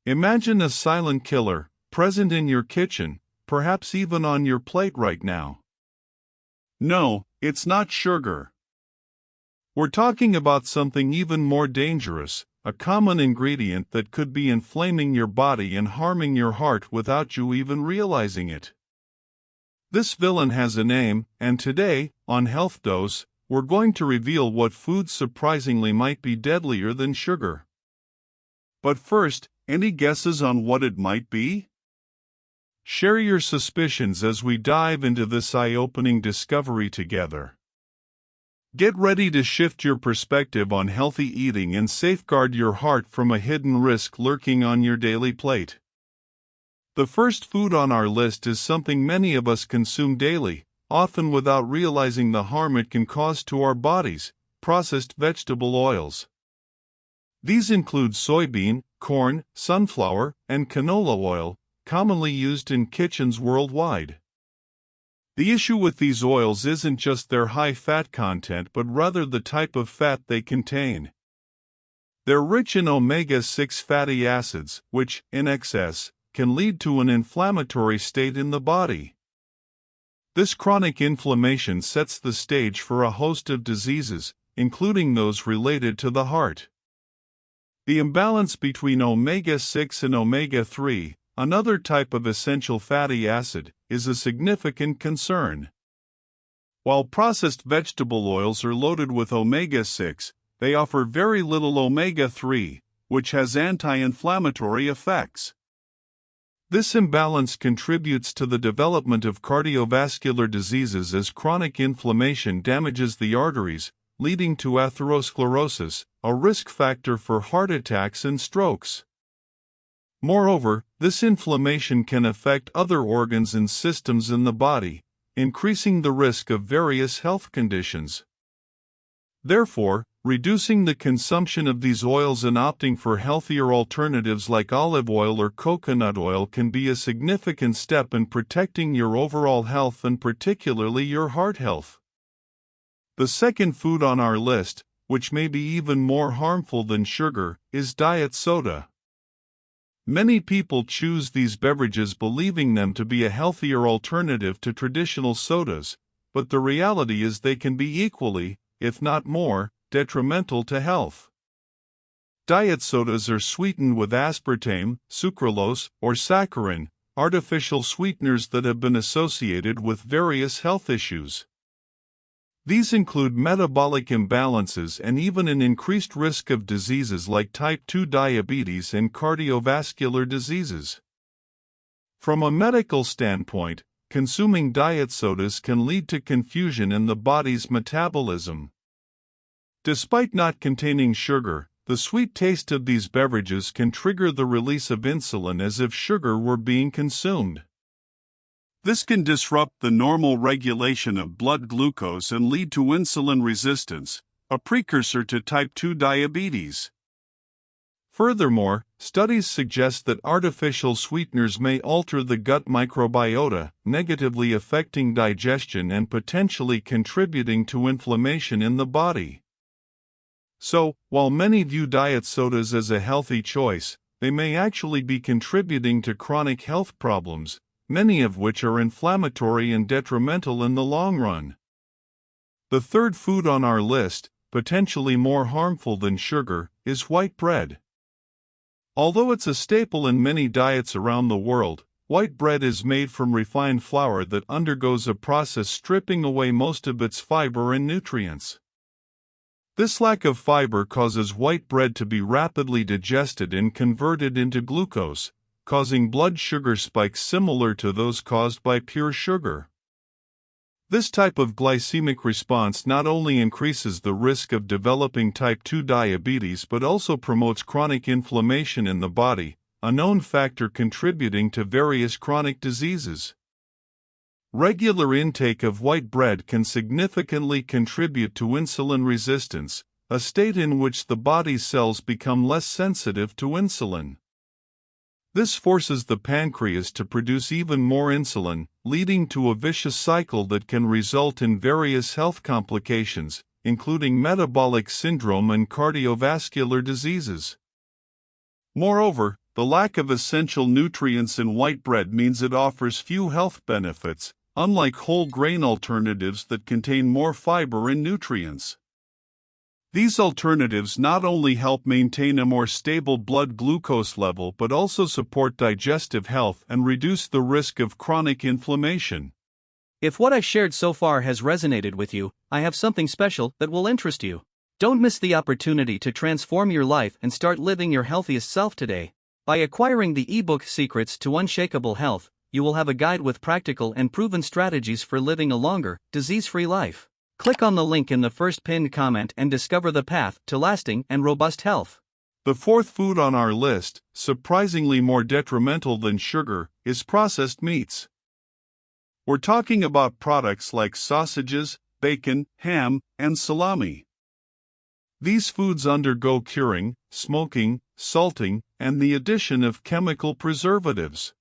Imagine a silent killer, present in your kitchen, perhaps even on your plate right now. No, it's not sugar. We're talking about something even more dangerous, a common ingredient that could be inflaming your body and harming your heart without you even realizing it. This villain has a name, and today, on Health Dose, we're going to reveal what foods surprisingly might be deadlier than sugar. But first, any guesses on what it might be? Share your suspicions as we dive into this eye-opening discovery together. Get ready to shift your perspective on healthy eating and safeguard your heart from a hidden risk lurking on your daily plate. The first food on our list is something many of us consume daily, often without realizing the harm it can cause to our bodies: processed vegetable oils. These include soybean, corn, sunflower, and canola oil, commonly used in kitchens worldwide. The issue with these oils isn't just their high fat content but rather the type of fat they contain. They're rich in omega-6 fatty acids, which, in excess, can lead to an inflammatory state in the body. This chronic inflammation sets the stage for a host of diseases, including those related to the heart. The imbalance between omega-6 and omega-3, another type of essential fatty acid, is a significant concern. While processed vegetable oils are loaded with omega-6, they offer very little omega-3, which has anti-inflammatory effects. This imbalance contributes to the development of cardiovascular diseases as chronic inflammation damages the arteries, leading to atherosclerosis, a risk factor for heart attacks and strokes. Moreover, this inflammation can affect other organs and systems in the body, increasing the risk of various health conditions. Therefore, reducing the consumption of these oils and opting for healthier alternatives like olive oil or coconut oil can be a significant step in protecting your overall health and particularly your heart health. The second food on our list, which may be even more harmful than sugar, is diet soda. Many people choose these beverages believing them to be a healthier alternative to traditional sodas, but the reality is they can be equally, if not more, detrimental to health. Diet sodas are sweetened with aspartame, sucralose, or saccharin, artificial sweeteners that have been associated with various health issues. These include metabolic imbalances and even an increased risk of diseases like type 2 diabetes and cardiovascular diseases. From a medical standpoint, consuming diet sodas can lead to confusion in the body's metabolism. Despite not containing sugar, the sweet taste of these beverages can trigger the release of insulin as if sugar were being consumed. This can disrupt the normal regulation of blood glucose and lead to insulin resistance, a precursor to type 2 diabetes. Furthermore, studies suggest that artificial sweeteners may alter the gut microbiota, negatively affecting digestion and potentially contributing to inflammation in the body. So, while many view diet sodas as a healthy choice, they may actually be contributing to chronic health problems, many of which are inflammatory and detrimental in the long run. The third food on our list, potentially more harmful than sugar, is white bread. Although it's a staple in many diets around the world, white bread is made from refined flour that undergoes a process stripping away most of its fiber and nutrients. This lack of fiber causes white bread to be rapidly digested and converted into glucose, causing blood sugar spikes similar to those caused by pure sugar. This type of glycemic response not only increases the risk of developing type 2 diabetes but also promotes chronic inflammation in the body, a known factor contributing to various chronic diseases. Regular intake of white bread can significantly contribute to insulin resistance, a state in which the body's cells become less sensitive to insulin. This forces the pancreas to produce even more insulin, leading to a vicious cycle that can result in various health complications, including metabolic syndrome and cardiovascular diseases. Moreover, the lack of essential nutrients in white bread means it offers few health benefits, unlike whole grain alternatives that contain more fiber and nutrients. These alternatives not only help maintain a more stable blood glucose level but also support digestive health and reduce the risk of chronic inflammation. If what I shared so far has resonated with you, I have something special that will interest you. Don't miss the opportunity to transform your life and start living your healthiest self today. By acquiring the ebook Secrets to Unshakable Health, you will have a guide with practical and proven strategies for living a longer, disease-free life. Click on the link in the first pinned comment and discover the path to lasting and robust health. The fourth food on our list, surprisingly more detrimental than sugar, is processed meats. We're talking about products like sausages, bacon, ham, and salami. These foods undergo curing, smoking, salting, and the addition of chemical preservatives.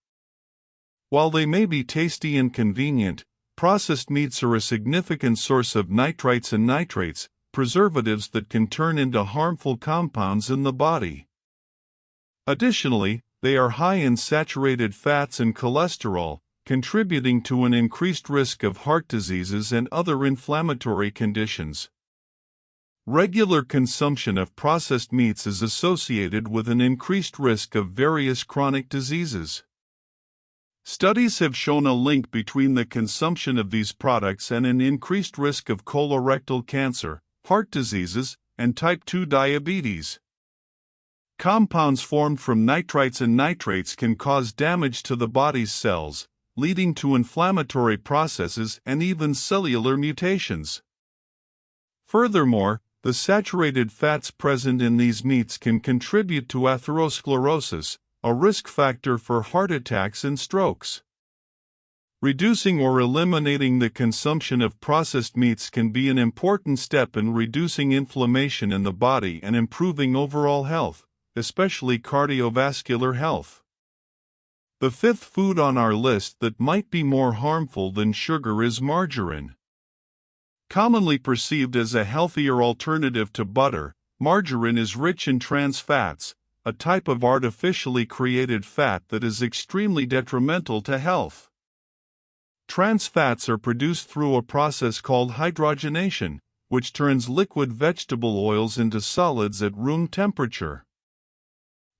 While they may be tasty and convenient, processed meats are a significant source of nitrites and nitrates, preservatives that can turn into harmful compounds in the body. Additionally, they are high in saturated fats and cholesterol, contributing to an increased risk of heart diseases and other inflammatory conditions. Regular consumption of processed meats is associated with an increased risk of various chronic diseases. Studies have shown a link between the consumption of these products and an increased risk of colorectal cancer, heart diseases, and type 2 diabetes. Compounds formed from nitrites and nitrates can cause damage to the body's cells, leading to inflammatory processes and even cellular mutations. Furthermore, the saturated fats present in these meats can contribute to atherosclerosis, a risk factor for heart attacks and strokes. Reducing or eliminating the consumption of processed meats can be an important step in reducing inflammation in the body and improving overall health, especially cardiovascular health. The fifth food on our list that might be more harmful than sugar is margarine. Commonly perceived as a healthier alternative to butter, margarine is rich in trans fats, a type of artificially created fat that is extremely detrimental to health. Trans fats are produced through a process called hydrogenation, which turns liquid vegetable oils into solids at room temperature.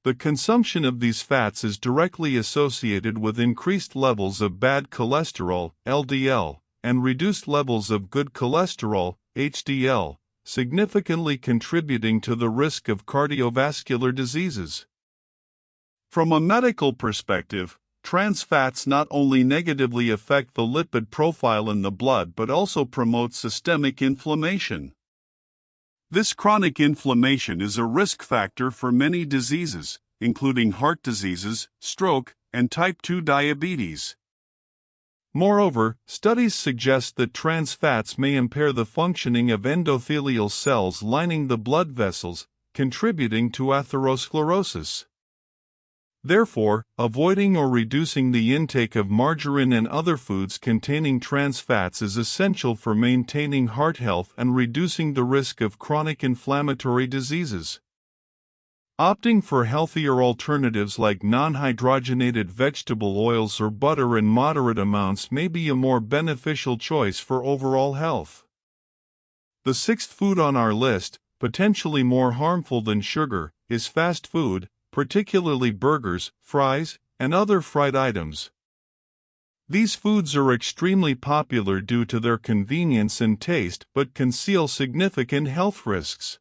The consumption of these fats is directly associated with increased levels of bad cholesterol, LDL, and reduced levels of good cholesterol, HDL, significantly contributing to the risk of cardiovascular diseases. From a medical perspective, trans fats not only negatively affect the lipid profile in the blood but also promote systemic inflammation. This chronic inflammation is a risk factor for many diseases, including heart diseases, stroke, and type 2 diabetes. Moreover, studies suggest that trans fats may impair the functioning of endothelial cells lining the blood vessels, contributing to atherosclerosis. Therefore, avoiding or reducing the intake of margarine and other foods containing trans fats is essential for maintaining heart health and reducing the risk of chronic inflammatory diseases. Opting for healthier alternatives like non-hydrogenated vegetable oils or butter in moderate amounts may be a more beneficial choice for overall health. The sixth food on our list, potentially more harmful than sugar, is fast food, particularly burgers, fries, and other fried items. These foods are extremely popular due to their convenience and taste but conceal significant health risks.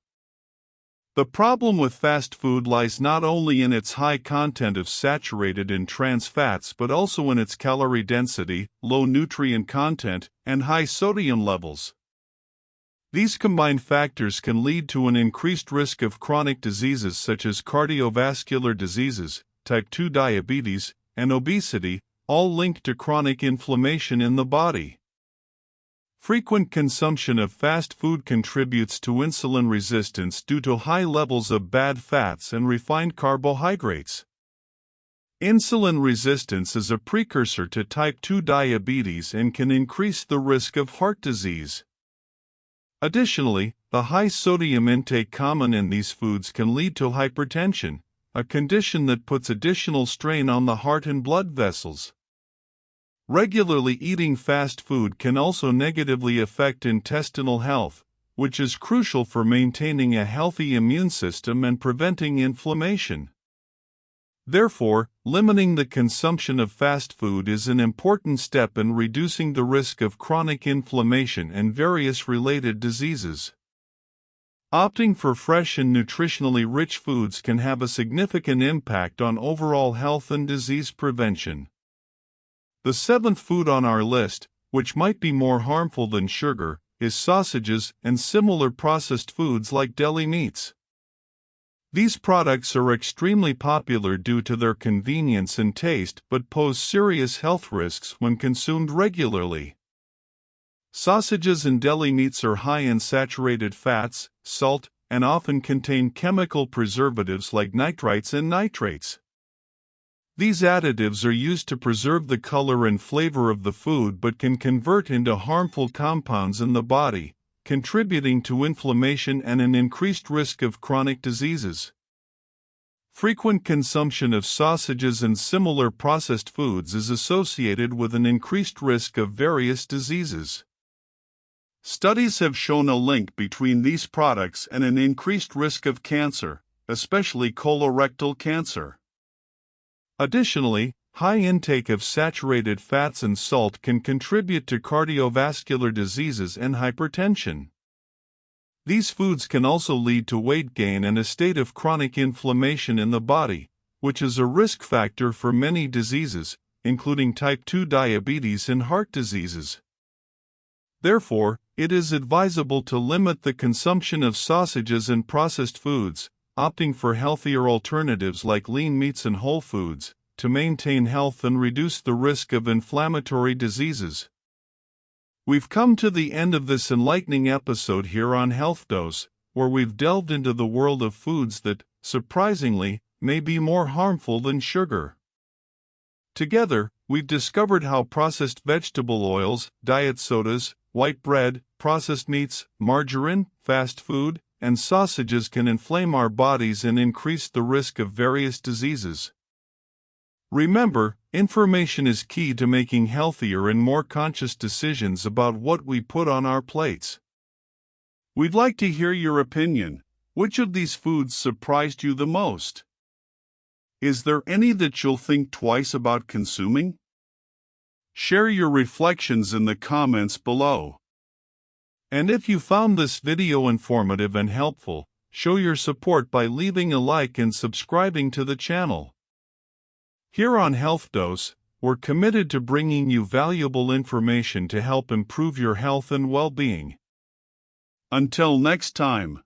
The problem with fast food lies not only in its high content of saturated and trans fats but also in its calorie density, low nutrient content, and high sodium levels. These combined factors can lead to an increased risk of chronic diseases such as cardiovascular diseases, type 2 diabetes, and obesity, all linked to chronic inflammation in the body. Frequent consumption of fast food contributes to insulin resistance due to high levels of bad fats and refined carbohydrates. Insulin resistance is a precursor to type 2 diabetes and can increase the risk of heart disease. Additionally, the high sodium intake common in these foods can lead to hypertension, a condition that puts additional strain on the heart and blood vessels. Regularly eating fast food can also negatively affect intestinal health, which is crucial for maintaining a healthy immune system and preventing inflammation. Therefore, limiting the consumption of fast food is an important step in reducing the risk of chronic inflammation and various related diseases. Opting for fresh and nutritionally rich foods can have a significant impact on overall health and disease prevention. The seventh food on our list, which might be more harmful than sugar, is sausages and similar processed foods like deli meats. These products are extremely popular due to their convenience and taste but pose serious health risks when consumed regularly. Sausages and deli meats are high in saturated fats, salt, and often contain chemical preservatives like nitrites and nitrates. These additives are used to preserve the color and flavor of the food but can convert into harmful compounds in the body, contributing to inflammation and an increased risk of chronic diseases. Frequent consumption of sausages and similar processed foods is associated with an increased risk of various diseases. Studies have shown a link between these products and an increased risk of cancer, especially colorectal cancer. Additionally, high intake of saturated fats and salt can contribute to cardiovascular diseases and hypertension. These foods can also lead to weight gain and a state of chronic inflammation in the body, which is a risk factor for many diseases, including type 2 diabetes and heart diseases. Therefore, it is advisable to limit the consumption of sausages and processed foods, opting for healthier alternatives like lean meats and whole foods, to maintain health and reduce the risk of inflammatory diseases. We've come to the end of this enlightening episode here on Health Dose, where we've delved into the world of foods that, surprisingly, may be more harmful than sugar. Together, we've discovered how processed vegetable oils, diet sodas, white bread, processed meats, margarine, fast food, and sausages can inflame our bodies and increase the risk of various diseases. Remember, information is key to making healthier and more conscious decisions about what we put on our plates. We'd like to hear your opinion. Which of these foods surprised you the most? Is there any that you'll think twice about consuming? Share your reflections in the comments below. And if you found this video informative and helpful, show your support by leaving a like and subscribing to the channel. Here on Health Dose, we're committed to bringing you valuable information to help improve your health and well-being. Until next time.